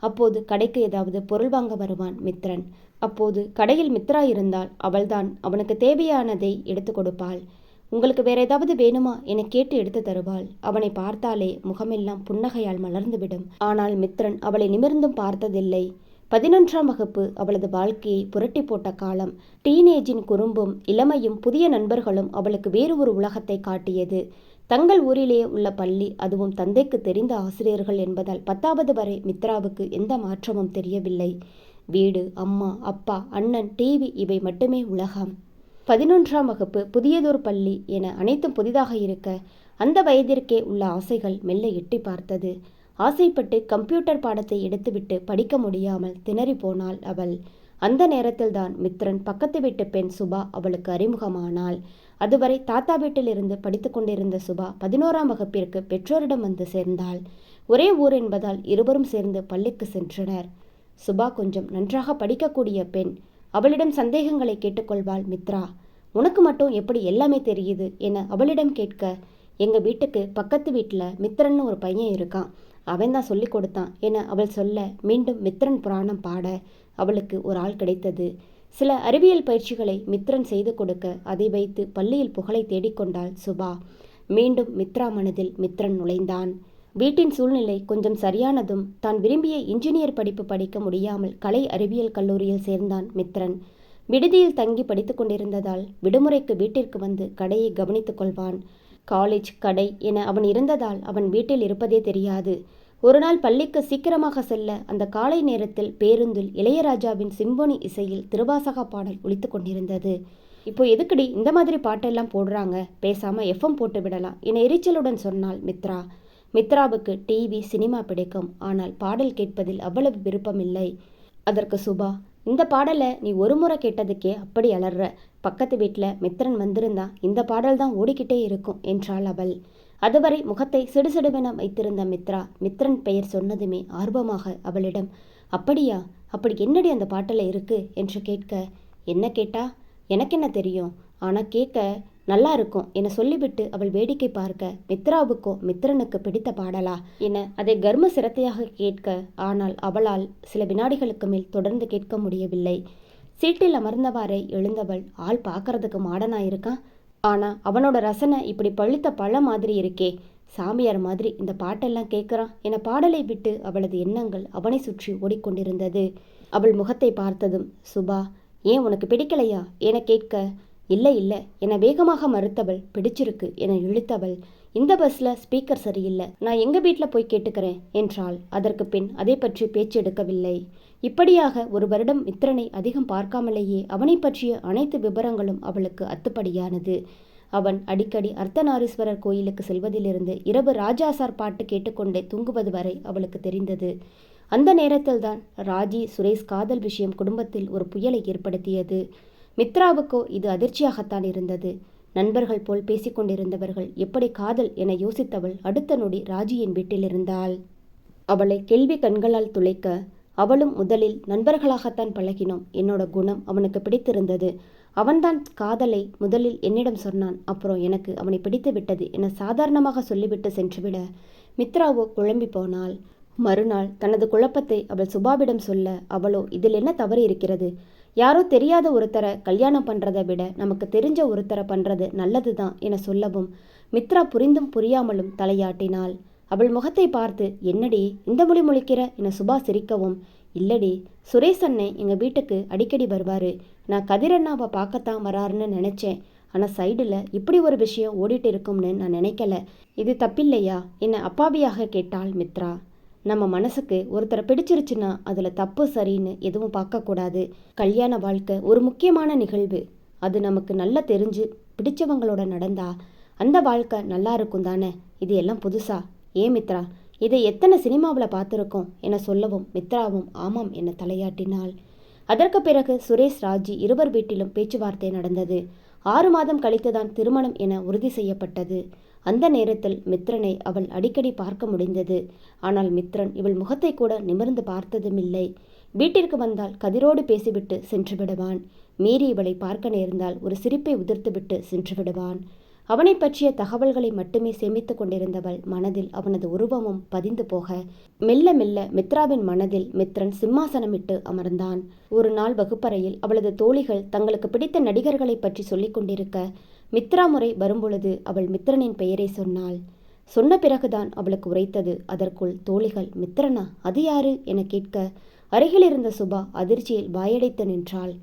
அப்போது கடைக்கு ஏதாவது பொருள் வாங்க வருவான் மித்ரன். அப்போது கடையில் மித்ரா இருந்தால் அவள்தான் அவனுக்கு தேவையானதை எடுத்து கொடுப்பாள். உங்களுக்கு வேற ஏதாவது வேணுமா என கேட்டு எடுத்து தருவாள். அவனை பார்த்தாலே முகமெல்லாம் புன்னகையால் மலர்ந்துவிடும். ஆனால் மித்ரன் அவளை நிமிர்ந்தும் பார்த்ததில்லை. 11ஆம் வகுப்பு அவளது வாழ்க்கையை புரட்டி போட்ட காலம். டீனேஜின் குறும்பும் இளமையும் புதிய நண்பர்களும் அவளுக்கு வேறு ஒரு உலகத்தை காட்டியது. தங்கள் ஊரிலேயே உள்ள பள்ளி, அதுவும் தந்தைக்கு தெரிந்த ஆசிரியர்கள் என்பதால் 10வது வரை மித்ராவுக்கு எந்த மாற்றமும் தெரியவில்லை. வீடு, அம்மா, அப்பா, அண்ணன், டிவி இவை மட்டுமே உலகம். 11ஆம் வகுப்பு புதியதொரு பள்ளி என அனைத்தும் புதிதாக இருக்க அந்த வயதிற்கே உள்ள ஆசைகள் மெல்ல எட்டி பார்த்தது. ஆசைப்பட்டு கம்ப்யூட்டர் பாடத்தை எடுத்துவிட்டு படிக்க முடியாமல் திணறி போனாள் அவள். அந்த நேரத்தில்தான் மித்ரன் பக்கத்து வீட்டு பெண் சுபா அவளுக்கு அறிமுகமானாள். அதுவரை தாத்தா வீட்டிலிருந்து படித்து கொண்டிருந்த சுபா 11ஆம் வகுப்பிற்கு பெற்றோரிடம் வந்து சேர்ந்தாள். ஒரே ஊர் என்பதால் இருவரும் சேர்ந்து பள்ளிக்கு சென்றனர். சுபா கொஞ்சம் நன்றாக படிக்கக்கூடிய பெண். அவளிடம் சந்தேகங்களை கேட்டுக்கொள்வாள் மித்ரா. உனக்கு மட்டும் எப்படி எல்லாமே தெரியுது என அவளிடம் கேட்க, எங்க வீட்டுக்கு பக்கத்து வீட்டில் மித்ரன்னு ஒரு பையன் இருக்கான், அவன் தான் சொல்லி கொடுத்தான் என அவள் சொல்ல மீண்டும் மித்ரன் புராணம் பாட அவளுக்கு ஒரு ஆள் கிடைத்தது. சில அறிவியல் பயிற்சிகளை மித்ரன் செய்து கொடுக்க அதை வைத்து பள்ளியில் புகழை தேடிக்கொண்டாள் சுபா. மீண்டும் மித்ரா மனதில் மித்ரன் நுழைந்தான். வீட்டின் சூழ்நிலை கொஞ்சம் சரியானதும் தான் விரும்பிய இன்ஜினியர் படிப்பு படிக்க முடியாமல் கலை அறிவியல் கல்லூரியில் சேர்ந்தான் மித்ரன். விடுதியில் தங்கி படித்து கொண்டிருந்ததால் விடுமுறைக்கு வீட்டிற்கு வந்து கடையை கவனித்துக் கொள்வான். காலேஜ், கடை என அவன் இருந்ததால் அவன் வீட்டில் இருப்பதே தெரியாது. ஒரு நாள் பள்ளிக்கு சீக்கிரமாக செல்ல அந்த காலை நேரத்தில் பேருந்தில் இளையராஜாவின் சிம்பொனி இசையில் திருவாசக பாடல் ஒலித்து கொண்டிருந்தது. இப்போ எதுக்குடி இந்த மாதிரி பாட்டெல்லாம் போடுறாங்க, பேசாம எஃப்எம் போட்டு விடலாம் என எரிச்சலுடன் சொன்னாள் மித்ரா. மித்ராவுக்கு டிவி, சினிமா பிடிக்கும். ஆனால் பாடல் கேட்பதில் அவ்வளவு விருப்பமில்லை. அதற்கு சுபா, இந்த பாடலை நீ ஒரு முறை கேட்டதுக்கே அப்படி அலற, பக்கத்து வீட்டில் மித்ரன் வந்திருந்தா இந்த பாடல் தான் ஓடிக்கிட்டே இருக்கும் என்றாள் அவள். அதுவரை முகத்தை சிடுசிடுவென வைத்திருந்த மித்ரா மித்ரன் பெயர் சொன்னதுமே ஆர்வமாக அவளிடம், அப்படியா, அப்படி என்னடி அந்த பாட்டில் இருக்கு என்று கேட்க, என்ன கேட்டா, எனக்கு என்ன தெரியும், ஆனால் கேட்க நல்லா இருக்கும் என சொல்லிவிட்டு அவள் வேடிக்கை பார்க்க, மித்ராவுக்கோ மித்ரனுக்கு பிடித்த பாடலா என அதை கர்ம சிரத்தையாக கேட்க, ஆனால் அவளால் சில வினாடிகளுக்கு மேல் தொடர்ந்து கேட்க முடியவில்லை. சீட்டில் அமர்ந்தவாறே எழுந்தவள், ஆள் பார்க்கறதுக்கு மாடனா இருக்கான், ஆனா அவனோட ரசனை இப்படி பழுத்த பழ மாதிரி இருக்கே, சாமியார் மாதிரி இந்த பாட்டெல்லாம் கேட்குறான் என பாடலை விட்டு அவளது எண்ணங்கள் அவனை சுற்றி ஓடிக்கொண்டிருந்தது. அவள் முகத்தை பார்த்ததும், சுபா, ஏன் உனக்கு பிடிக்கலையா என கேட்க, இல்லை இல்லை என வேகமாக மறுத்தவள், பிடிச்சிருக்கு என இழுத்தவள், இந்த பஸ்ஸில் ஸ்பீக்கர் சரியில்லை, நான் எங்கள் வீட்டில் போய் கேட்டுக்கிறேன் என்றாள். அதற்கு பின் அதை பற்றி பேச்சு எடுக்கவில்லை. இப்படியாக ஒரு வருடம் மித்ரனை அதிகம் பார்க்காமலேயே அவனை பற்றிய அனைத்து விபரங்களும் அவளுக்கு அத்துப்படியானது. அவன் அடிக்கடி அர்த்தநாரீஸ்வரர் கோயிலுக்கு செல்வதிலிருந்து இரவு ராஜாசார் பாட்டு கேட்டுக்கொண்டே தூங்குவது வரை அவளுக்கு தெரிந்தது. அந்த நேரத்தில்தான் ராஜி சுரேஷ் காதல் விஷயம் குடும்பத்தில் ஒரு புயலை ஏற்படுத்தியது. மித்ராவுக்கோ இது அதிர்ச்சியாகத்தான் இருந்தது. நண்பர்கள் போல் பேசிக்கொண்டிருந்தவர்கள் எப்படி காதல் என யோசித்தவள் அடுத்த நொடி ராஜியின் வீட்டில் இருந்தாள். அவளை கேள்வி கண்களால் துளைக்க, அவளும் முதலில் நண்பர்களாகத்தான் பழகினோம். என்னோட குணம் அவனுக்கு பிடித்திருந்தது. அவன்தான் காதலை முதலில் என்னிடம் சொன்னான். அப்புறம் எனக்கு அவனை பிடித்து விட்டது என சாதாரணமாக சொல்லிவிட்டு சென்றுவிட மித்ராவோ குழம்பி போனாள். மறுநாள் தனது குழப்பத்தை அவள் சுபாவிடம் சொல்ல, அவளோ இதில் என்ன தவறு இருக்கிறது? யாரோ தெரியாத ஒருத்தரை கல்யாணம் பண்ணுறதை விட நமக்கு தெரிஞ்ச ஒருத்தரை பண்ணுறது நல்லது தான் என சொல்லவும் மித்ரா புரிந்தும் புரியாமலும் தலையாட்டினாள். அவள் முகத்தை பார்த்து, என்னடி இந்த மொழி முழிக்கிற என சுபா சிரிக்கவும், இல்லடி, சுரேஷ் அண்ணே எங்கள் வீட்டுக்கு அடிக்கடி வருவார். நான் கதிரண்ணாவை பார்க்கத்தான் வராருன்னு நினச்சேன். ஆனால் சைடில் இப்படி ஒரு விஷயம் ஓடிட்டு இருக்கும்னு நான் நினைக்கல. இது தப்பில்லையா என அப்பாவியாக கேட்டாள் மித்ரா. நம்ம மனசுக்கு ஒருத்தரை பிடிச்சிருச்சுன்னா அதில் தப்பு சரின்னு எதுவும் பார்க்கக்கூடாது. கல்யாண வாழ்க்கை ஒரு முக்கியமான நிகழ்வு. அது நமக்கு நல்லா தெரிஞ்சு பிடிச்சவங்களோட நடந்தா அந்த வாழ்க்கை நல்லா இருக்கும் தானே. இது எல்லாம் புதுசா? ஏன் மித்ரா, இதை எத்தனை சினிமாவில் பார்த்துருக்கோம் என சொல்லவும் மித்ராவும் ஆமாம் என தலையாட்டினாள். அதற்கு பிறகு சுரேஷ் ராஜி இருவர் வீட்டிலும் பேச்சுவார்த்தை நடந்தது. 6 மாதம் கழித்துதான் திருமணம் என உறுதி செய்யப்பட்டது. அந்த நேரத்தில் மித்ரனை அவள் அடிக்கடி பார்க்க முடிந்தது. ஆனால் மித்ரன் இவள் முகத்தை கூட நிமிர்ந்து பார்த்ததுமில்லை. வீட்டிற்கு வந்தால் கதிரோடு பேசிவிட்டு சென்று விடுவான். மீறி இவளை பார்க்க நேர்ந்தால் ஒரு சிரிப்பை உதிர்த்துவிட்டு சென்று விடுவான். அவனை பற்றிய தகவல்களை மட்டுமே சேமித்து கொண்டிருந்தவள் மனதில் அவனது உருவமும் பதிந்து போக மெல்ல மெல்ல மித்ராவின் மனதில் மித்ரன் சிம்மாசனமிட்டு அமர்ந்தான். ஒரு நாள் வகுப்பறையில் அவளது தோழிகள் தங்களுக்கு பிடித்த நடிகர்களை பற்றி சொல்லிக் கொண்டிருக்க மித்ரா முறை வரும்பொழுது அவள் மித்ரனின் பெயரை சொன்னாள். சொன்ன பிறகுதான் அவளுக்கு உரைத்தது. அதற்குள் தோழிகள், மித்ரனா, அது யாரு என கேட்க அருகில் இருந்த சுபா அதிர்ச்சியில் வாயடைத்து நின்றாள்.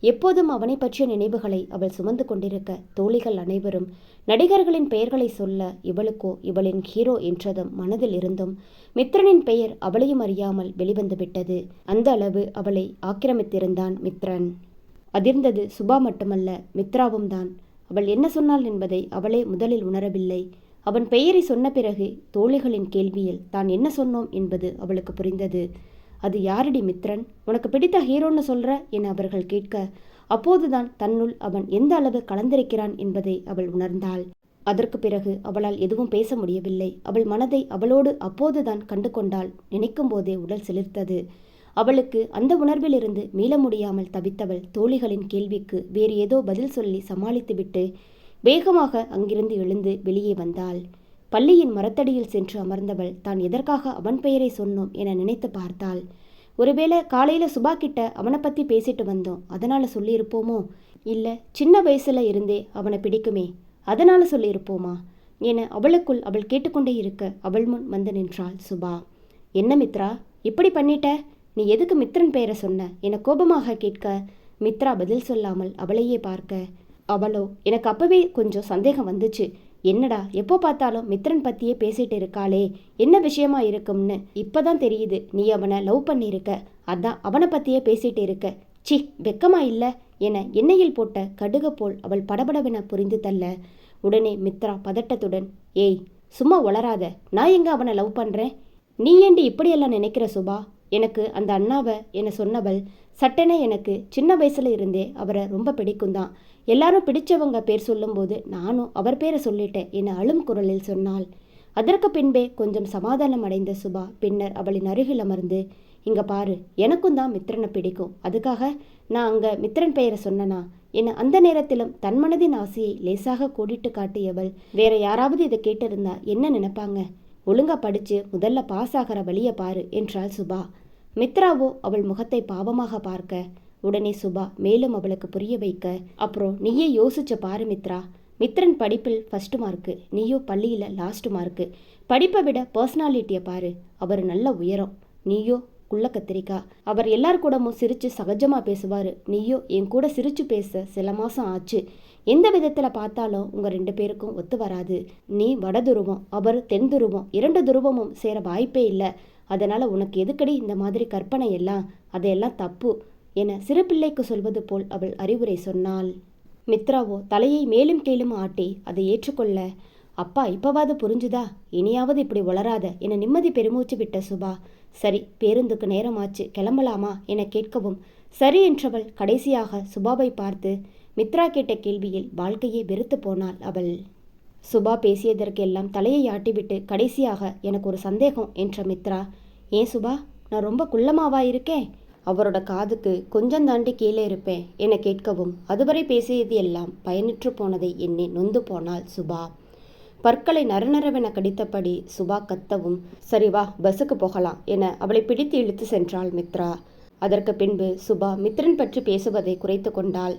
எப்போதும் அவனை பற்றிய நினைவுகளை அவள் சுமந்து கொண்டிருக்க தோழிகள் அனைவரும் நடிகர்களின் பெயர்களை சொல்ல இவளுக்கோ இவளின் ஹீரோ என்றதும் மனதில் இருந்தும் மித்ரனின் பெயர் அவளையும் அறியாமல் வெளிவந்து விட்டது. அந்த அளவு அவளை ஆக்கிரமித்திருந்தான் மித்ரன். அதிர்ந்தது சுபா மட்டுமல்ல, மித்ராவும் தான். அவள் என்ன சொன்னாள் என்பதை அவளே முதலில் உணரவில்லை. அவன் பெயரை சொன்ன பிறகு தோழிகளின் கேள்வியில் தான் என்ன சொன்னோம் என்பது அவளுக்கு புரிந்தது. அது யாரடி மித்ரன், உனக்கு பிடித்த ஹீரோன்னு சொல்ற என அவர்கள் கேட்க அப்போதுதான் தன்னுள் அவன் எந்த அளவு கலந்திருக்கிறான் என்பதை அவள் உணர்ந்தாள். அதற்கு பிறகு அவளால் எதுவும் பேச முடியவில்லை. அவள் மனதை அவளோடு அப்போதுதான் கண்டு கொண்டாள். நினைக்கும் போதே உடல் சிலிர்த்தது. அவளுக்கு அந்த உணர்விலிருந்து மீள முடியாமல் தவித்தவள் தோழிகளின் கேள்விக்கு வேறு ஏதோ பதில் சொல்லி சமாளித்துவிட்டு வேகமாக அங்கிருந்து எழுந்து வெளியே வந்தாள். பள்ளியின் மரத்தடியில் சென்று அமர்ந்தவள் தான் எதற்காக அவன் பெயரை சொன்னோம் என நினைத்து பார்த்தாள். ஒருவேளை காலையில் சுபா கிட்ட அவனை பற்றி பேசிட்டு வந்தோம், அதனால சொல்லியிருப்போமோ? இல்லை, சின்ன வயசுல இருந்தே அவனை பிடிக்குமே, அதனால சொல்லியிருப்போமா என அவளுக்குள் அவள் கேட்டுக்கொண்டே இருக்க அவள் முன் வந்து நின்றாள் சுபா. என்ன மித்ரா, இப்படி பண்ணிட்ட? நீ எதுக்கு மித்ரன் பெயரை சொன்ன என கோபமாக கேட்க மித்ரா பதில் சொல்லாமல் அவளையே பார்க்க அவளோ, எனக்கு அப்பவே கொஞ்சம் சந்தேகம் வந்துச்சு. என்னடா எப்போ பார்த்தாலும் மித்ரன் பற்றியே பேசிட்டு இருக்காளே, என்ன விஷயமா இருக்கும்னு இப்போதான் தெரியுது. நீ அவனை லவ் பண்ணியிருக்க, அதான் அவனை பற்றியே பேசிட்டு இருக்க. சி, வெக்கமா இல்லை என எண்ணெயில் போட்ட கடுகு போல் அவள் படபடவென புரிந்து தள்ள உடனே மித்ரா பதட்டத்துடன், ஏய் சும்மா வளராத, நான் எங்கே அவனை லவ் பண்ணுறேன்? நீ ஏண்டி இப்படியெல்லாம் நினைக்கிற சுபா? எனக்கு அந்த அண்ணாவை என சொன்னவள் சட்டென எனக்கு சின்ன வயசுல இருந்தே அவரை ரொம்ப பிடிக்கும் தான். எல்லாரும் பிடிச்சவங்க பேர் சொல்லும்போது நானும் அவர் பேரை சொல்லிட்டேன் என அழும் குரலில் சொன்னாள். அதற்கு பின்பே கொஞ்சம் சமாதானம் அடைந்த சுபா பின்னர் அவளின் அருகில் அமர்ந்து, இங்க பாரு, எனக்கும் தான் மித்ரனை பிடிக்கும், அதுக்காக நான் அங்கே மித்ரன் பெயரை சொன்னனா என அந்த நேரத்திலும் தன் மனதின் ஆசையை லேசாக கோடிட்டு காட்டியவள், வேற யாராவது இதை கேட்டிருந்தா என்ன நினைப்பாங்க? ஒழுங்கா படிச்சு முதல்ல பாஸ் ஆகிற வழியை பாரு என்றாள் சுபா. மித்ராவோ அவள் முகத்தை பாவமாக பார்க்க உடனே சுபா மேலும் அவளுக்கு புரிய வைக்க, அப்புறம் நீயே யோசிச்ச பாரு மித்ரா, மித்ரன் படிப்பில் ஃபர்ஸ்ட் மார்க்கு, நீயோ பள்ளியில் லாஸ்ட் மார்க்கு. படிப்பை விட பர்சனாலிட்டியை பாரு, அவர் நல்ல உயரம், நீயோ குள்ள கத்திரிக்கா. அவர் எல்லார் கூடமும் சிரித்து சகஜமாக பேசுவார், நீயோ என் கூட சிரித்து பேச சில மாதம் ஆச்சு. எந்த விதத்தில் பார்த்தாலும் உங்கள் 2 பேருக்கும் ஒத்து வராது. நீ வட துருவம், அவர் தென் துருவம், 2 துருவமும் சேர வாய்ப்பே இல்லை. அதனால் உனக்கு எதுக்கடி இந்த மாதிரி கற்பனை எல்லாம், அதையெல்லாம் தப்பு என சிறு பிள்ளைக்கு சொல்வது போல் அவள் அறிவுரை சொன்னாள். மித்ராவோ தலையை மேலும் கீழும் ஆட்டி அதை ஏற்றுக்கொள்ள, அப்பா இப்பவாது புரிஞ்சுதா, இனியாவது இப்படி உளராத என நிம்மதி பெருமூச்சு விட்ட சுபா, சரி பேருந்துக்கு நேரமாச்சு கிளம்பலாமா என கேட்கவும், சரி என்றவள் கடைசியாக சுபாவை பார்த்து மித்ரா கேட்ட கேள்வியில் வாழ்க்கையை வெறுத்து போனாள் அவள். சுபா பேசியதற்கெல்லாம் தலையை ஆட்டிவிட்டு கடைசியாக எனக்கு ஒரு சந்தேகம் என்ற மித்ரா, ஏன் சுபா, நான் ரொம்ப குள்ளமாவா இருக்கேன்? அவரோட காதுக்கு கொஞ்சம் தாண்டி கீழே இருப்பேன் என கேட்கவும், அதுவரை பேசியது எல்லாம் பயனற்று போனதை எண்ணி நொந்து போனாள் சுபா. பற்களை நரநரவென கடித்தபடி சுபா கத்தவும், சரி வா பஸ்ஸுக்கு போகலாம் என அவளை பிடித்து இழுத்து சென்றாள் மித்ரா. அதற்கு பின்பு சுபா மித்ரன் பற்றி பேசுவதை குறைத்து கொண்டாள்.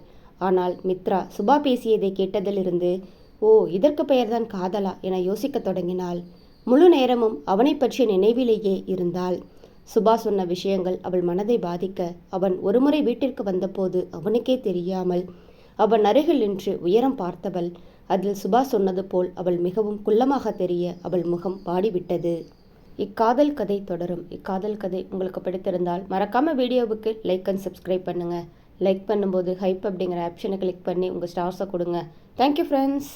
ஆனால் மித்ரா சுபா பேசியதை கேட்டதிலிருந்து, ஓ இதற்கு பெயர்தான் காதலா என யோசிக்கத் தொடங்கினாள். முழு நேரமும் அவனை பற்றிய நினைவிலேயே இருந்தாள். சுபா சொன்ன விஷயங்கள் அவள் மனதை பாதிக்க, அவன் ஒருமுறை வீட்டிற்கு வந்தபோது அவனுக்கே தெரியாமல் அவன் அருகில் நின்று உயரம் பார்த்தவள். அதில் சுபா சொன்னது போல் அவள் மிகவும் குள்ளமாக தெரிய அவள் முகம் வாடிவிட்டது. இக்காதல் கதை தொடரும். இக்காதல் கதை உங்களுக்கு பிடித்திருந்தால் மறக்காம வீடியோவுக்கு லைக் அண்ட் சப்ஸ்கிரைப் பண்ணுங்க. லைக் பண்ணும்போது ஹைப் அப்படிங்கிற ஆப்ஷனை கிளிக் பண்ணி உங்கள் ஸ்டார்ஸை கொடுங்க. Thank you friends.